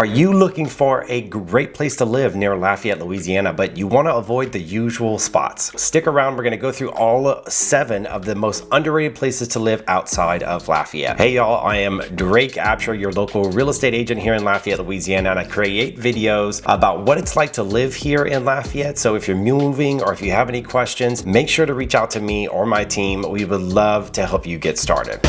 Are you looking for a great place to live near Lafayette, Louisiana, but you want to avoid the usual spots? Stick around. We're going to go through all 7 of the most underrated places to live outside of Lafayette. Hey y'all, I am Drake Abshire, your local real estate agent here in Lafayette, Louisiana, and I create videos about what it's like to live here in Lafayette. So if you're moving or if you have any questions, make sure to reach out to me or my team. We would love to help you get started.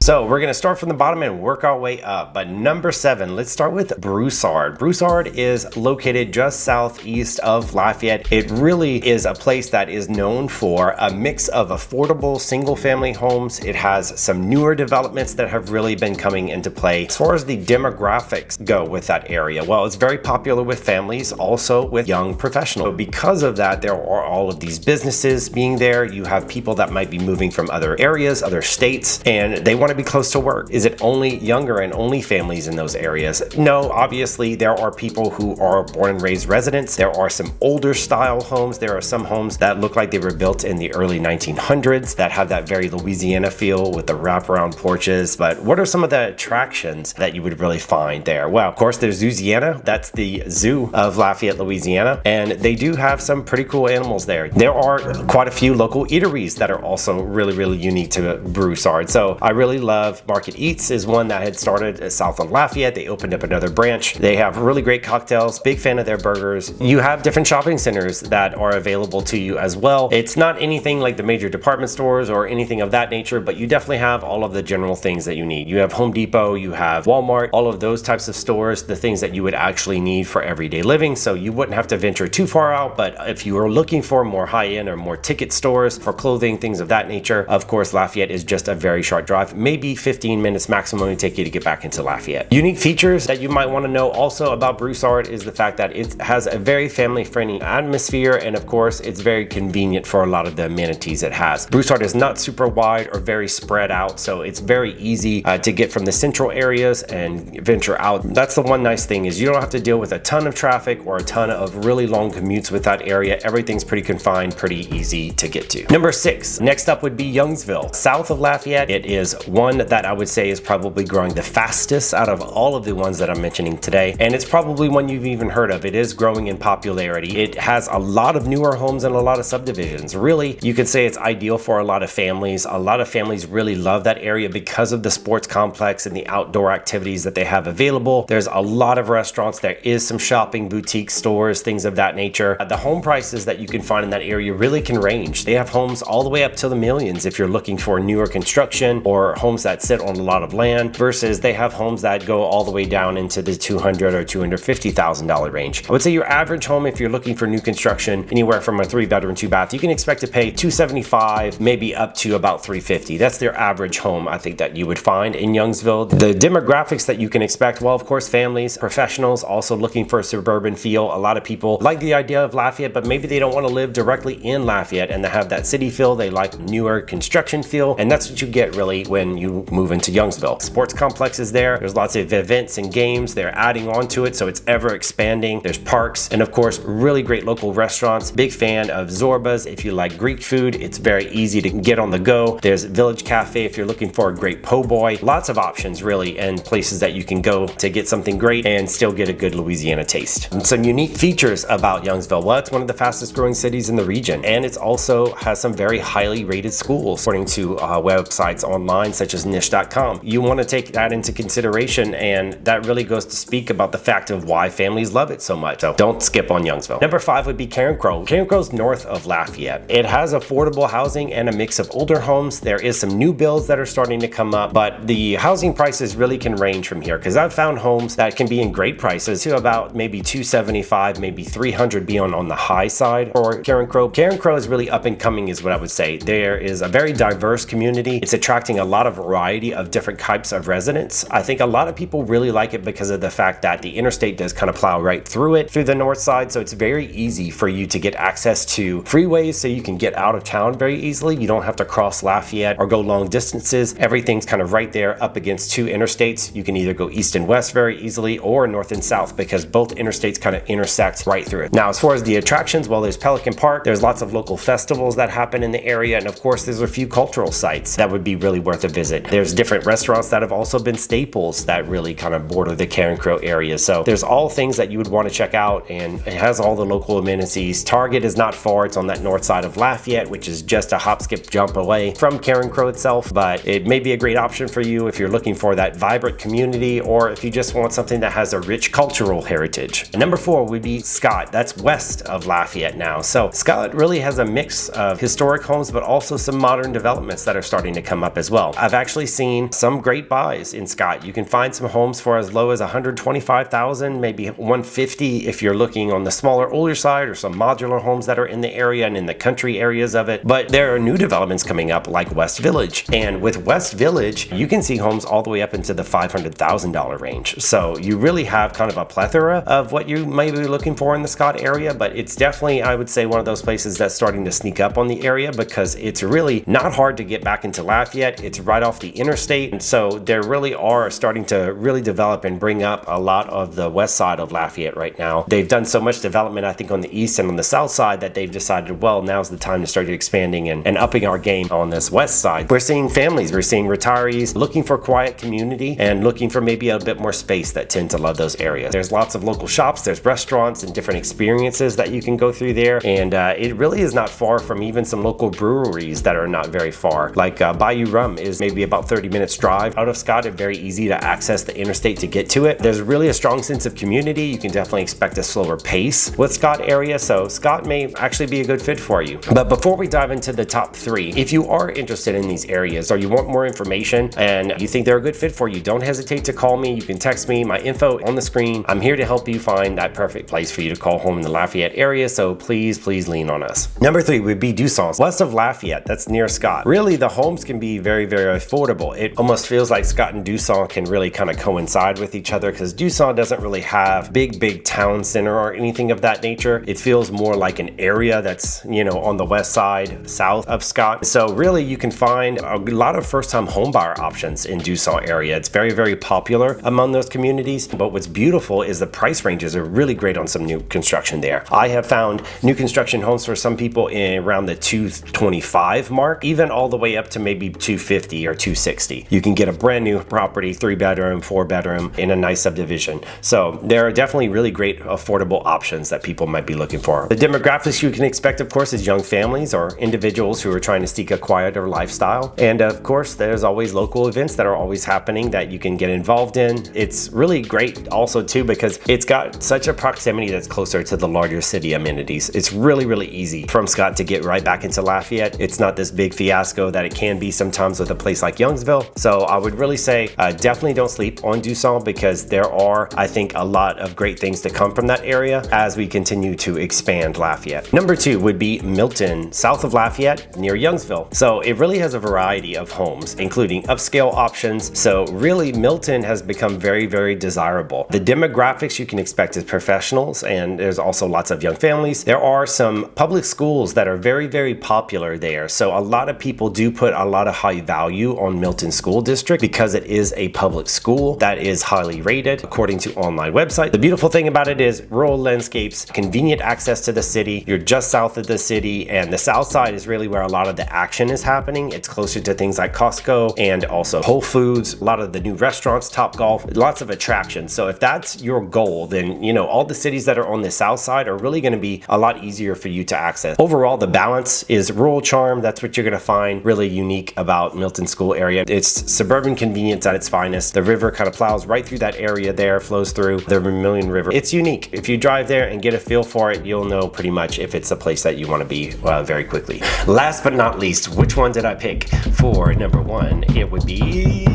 So we're going to start from the bottom and work our way up. But number 7, let's start with Broussard. Broussard is located just southeast of Lafayette. It really is a place that is known for a mix of affordable single family homes. It has some newer developments that have really been coming into play. As far as the demographics go with that area, well, it's very popular with families, also with young professionals. So because of that, there are all of these businesses being there. You have people that might be moving from other areas, other states, and they want to be close to work. Is it only younger and only families in those areas? No, obviously there are people who are born and raised residents. There are some older style homes. There are some homes that look like they were built in the early 1900s that have that very Louisiana feel with the wraparound porches. But what are some of the attractions that you would really find there? Well, of course, there's Louisiana. That's the zoo of Lafayette, Louisiana. And they do have some pretty cool animals there. There are quite a few local eateries that are also really unique to Broussard. So I really love Market Eats is one that had started south of Lafayette. They opened up another branch. They have really great cocktails. Big fan of their burgers. You have different shopping centers that are available to you as well. It's not anything like the major department stores or anything of that nature, but you definitely have all of the general things that you need. You have Home Depot, you have Walmart, all of those types of stores, the things that you would actually need for everyday living. So you wouldn't have to venture too far out, but if you are looking for more high-end or more ticket stores for clothing, things of that nature, of course, Lafayette is just a very short drive, maybe 15 minutes maximum to take you to get back into Lafayette. Unique features that you might want to know also about Broussard is the fact that it has a very family-friendly atmosphere, and of course, it's very convenient for a lot of the amenities it has. Broussard is not super wide or very spread out, so it's very easy to get from the central areas and venture out. That's the one nice thing, is you don't have to deal with a ton of traffic or a ton of really long commutes with that area. Everything's pretty confined, pretty easy to get to. Number 6, next up would be Youngsville. South of Lafayette, it is one that I would say is probably growing the fastest out of all of the ones that I'm mentioning today, and it's probably one you've even heard of. It is growing in popularity. It has a lot of newer homes and a lot of subdivisions. Really, you could say it's ideal for a lot of families. A lot of families really love that area because of the sports complex and the outdoor activities that they have available. There's a lot of restaurants. There is some shopping, boutique stores, things of that nature. The home prices that you can find in that area really can range. They have homes all the way up to the millions if you're looking for newer construction or homes that sit on a lot of land, versus they have homes that go all the way down into the $200,000 or $250,000 range. I would say your average home, if you're looking for new construction, anywhere from a 3-bedroom, 2-bath, you can expect to pay $275,000, maybe up to about $350,000. That's their average home, I think, that you would find in Youngsville. The demographics that you can expect, well, of course, families, professionals, also looking for a suburban feel. A lot of people like the idea of Lafayette, but maybe they don't want to live directly in Lafayette and they have that city feel. They like newer construction feel, and that's what you get really when you move into Youngsville. Sports complex is there. There's lots of events and games. They're adding on to it, so it's ever expanding. There's parks, and of course, really great local restaurants. Big fan of Zorba's. If you like Greek food, it's very easy to get on the go. There's Village Cafe if you're looking for a great po' boy. Lots of options really, and places that you can go to get something great and still get a good Louisiana taste. And some unique features about Youngsville. Well, it's one of the fastest growing cities in the region, and it also has some very highly rated schools according to websites online such as niche.com. You want to take that into consideration, and that really goes to speak about the fact of why families love it so much. So don't skip on Youngsville. Number 5 would be Carencro. Carencro's north of Lafayette. It has affordable housing and a mix of older homes. There is some new builds that are starting to come up, but the housing prices really can range from here, because I've found homes that can be in great prices to about maybe $275,000, maybe $300,000 being on the high side for Carencro. Carencro is really up and coming is what I would say. There is a very diverse community. It's attracting a lot of variety of different types of residents. I think a lot of people really like it because of the fact that the interstate does kind of plow right through it, through the north side, so it's very easy for you to get access to freeways so you can get out of town very easily. You don't have to cross Lafayette or go long distances. Everything's kind of right there up against two interstates. You can either go east and west very easily or north and south because both interstates kind of intersect right through it. Now, as far as the attractions, well, there's Pelican Park. There's lots of local festivals that happen in the area, and of course there's a few cultural sites that would be really worth a visit. There's different restaurants that have also been staples that really kind of border the Karen Crow area. So there's all things that you would want to check out, and it has all the local amenities. Target is not far. It's on that north side of Lafayette, which is just a hop, skip, jump away from Karen Crow itself, but it may be a great option for you if you're looking for that vibrant community or if you just want something that has a rich cultural heritage. And number 4 would be Scott. That's west of Lafayette now. So Scott really has a mix of historic homes, but also some modern developments that are starting to come up as well. I've actually seen some great buys in Scott. You can find some homes for as low as $125,000, maybe $150,000 if you're looking on the smaller, older side, or some modular homes that are in the area and in the country areas of it. But there are new developments coming up like West Village. And with West Village, you can see homes all the way up into the $500,000 range. So you really have kind of a plethora of what you may be looking for in the Scott area, but it's definitely, I would say, one of those places that's starting to sneak up on the area because it's really not hard to get back into Lafayette. It's right off the interstate, and so there really are starting to really develop and bring up a lot of the west side of Lafayette right now. They've done so much development, I think, on the east and on the south side that they've decided, well, now's the time to start expanding and upping our game on this west side. We're seeing families, we're seeing retirees looking for quiet community and looking for maybe a bit more space that tend to love those areas. There's lots of local shops, there's restaurants and different experiences that you can go through there, and it really is not far from even some local breweries that are not very far. Like Bayou Rum is maybe about 30 minutes drive out of Scott, and very easy to access the interstate to get to it. There's really a strong sense of community. You can definitely expect a slower pace with Scott area, so Scott may actually be a good fit for you. But before we dive into the top 3, if you are interested in these areas or you want more information and you think they're a good fit for you, don't hesitate to call me. You can text me, my info on the screen. I'm here to help you find that perfect place for you to call home in the Lafayette area, so please lean on us. Number 3 would be Dusson, west of Lafayette. That's near Scott. Really, the homes can be very affordable. It almost feels like Scott and Dusson can really kind of coincide with each other because Dusson doesn't really have big town center or anything of that nature. It feels more like an area that's, you know, on the west side, south of Scott. So really, you can find a lot of first-time homebuyer options in Dusson area. It's very popular among those communities. But what's beautiful is the price ranges are really great on some new construction there. I have found new construction homes for some people in around the $225 mark, even all the way up to maybe $250 or $260. You can get a brand new property, 3-bedroom, 4-bedroom in a nice subdivision. So there are definitely really great affordable options that people might be looking for. The demographics you can expect, of course, is young families or individuals who are trying to seek a quieter lifestyle. And of course, there's always local events that are always happening that you can get involved in. It's really great also too because it's got such a proximity that's closer to the larger city amenities. It's really easy from Scott to get right back into Lafayette. It's not this big fiasco that it can be sometimes with a place like Youngsville. So I would really say definitely don't sleep on Dusson because there are, I think, a lot of great things to come from that area as we continue to expand Lafayette. Number 2 would be Milton, south of Lafayette, near Youngsville. So it really has a variety of homes, including upscale options. So really, Milton has become very desirable. The demographics you can expect is professionals, and there's also lots of young families. There are some public schools that are very popular there. So a lot of people do put a lot of high value on Milton School District because it is a public school that is highly rated according to online website. The beautiful thing about it is rural landscapes, convenient access to the city. You're just south of the city, and the south side is really where a lot of the action is happening. It's closer to things like Costco and also Whole Foods, a lot of the new restaurants, Topgolf, lots of attractions. So if that's your goal, then you know all the cities that are on the south side are really going to be a lot easier for you to access. Overall, the balance is rural charm. That's what you're going to find really unique about Milton School area. It's suburban convenience at its finest. The river kind of plows right through that area there, flows through the Vermilion River. It's unique. If you drive there and get a feel for it, you'll know pretty much if it's a place that you want to be very quickly. Last but not least, which one did I pick for number 1? It would be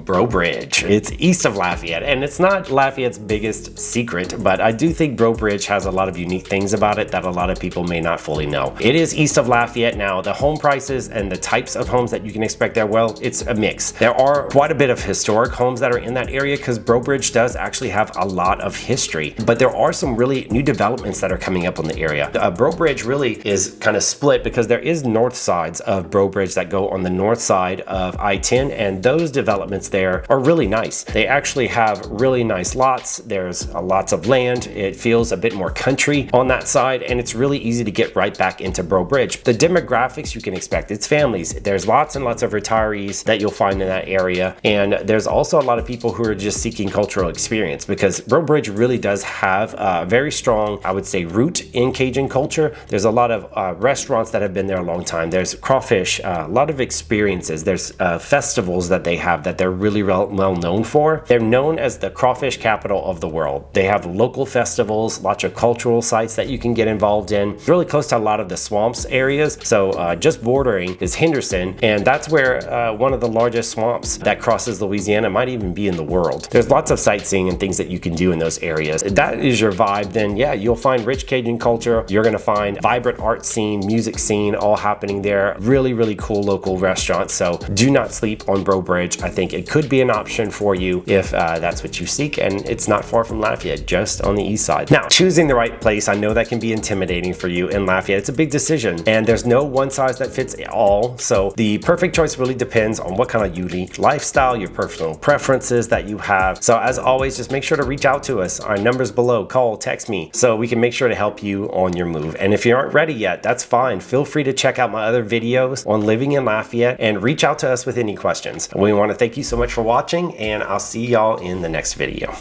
Breaux Bridge. It's east of Lafayette, and it's not Lafayette's biggest secret, but I do think Breaux Bridge has a lot of unique things about it that a lot of people may not fully know. It is east of Lafayette. Now, the home prices and the types of homes that you can expect there, well, it's a mix. There are quite a bit of historic homes that are in that area because Breaux Bridge does actually have a lot of history, but there are some really new developments that are coming up on the area. Breaux Bridge really is kind of split because there is north sides of Breaux Bridge that go on the north side of I-10, and those developments there are really nice. They actually have really nice lots. There's lots of land. It feels a bit more country on that side, and it's really easy to get right back into Breaux Bridge. The demographics you can expect, it's families. There's lots and lots of retirees that you'll find in that area, and there's also a lot of people who are just seeking cultural experience because Breaux Bridge really does have a very strong, I would say, root in Cajun culture. There's a lot of restaurants that have been there a long time. There's crawfish, a lot of experiences. There's festivals that they have that they're really well known for. They're known as the crawfish capital of the world. They have local festivals, lots of cultural sites that you can get involved in. Really close to a lot of the swamps areas. So just bordering is Henderson, and that's where one of the largest swamps that crosses Louisiana might even be in the world. There's lots of sightseeing and things that you can do in those areas. If that is your vibe, then yeah, you'll find rich Cajun culture. You're gonna find vibrant art scene, music scene all happening there. Really, really cool local restaurants. So do not sleep on Breaux Bridge. I think it could be an option for you if that's what you seek, and it's not far from Lafayette, just on the east side. Now, choosing the right place, I know that can be intimidating for you in Lafayette. It's a big decision, and there's no one size that fits all. So the perfect choice really depends on what kind of unique lifestyle, your personal preferences that you have. So as always, just make sure to reach out to us. Our number's below. Call, text me, so we can make sure to help you on your move. And if you aren't ready yet, that's fine. Feel free to check out my other videos on living in Lafayette and reach out to us with any questions. We want to thank you so much for watching, and I'll see y'all in the next video.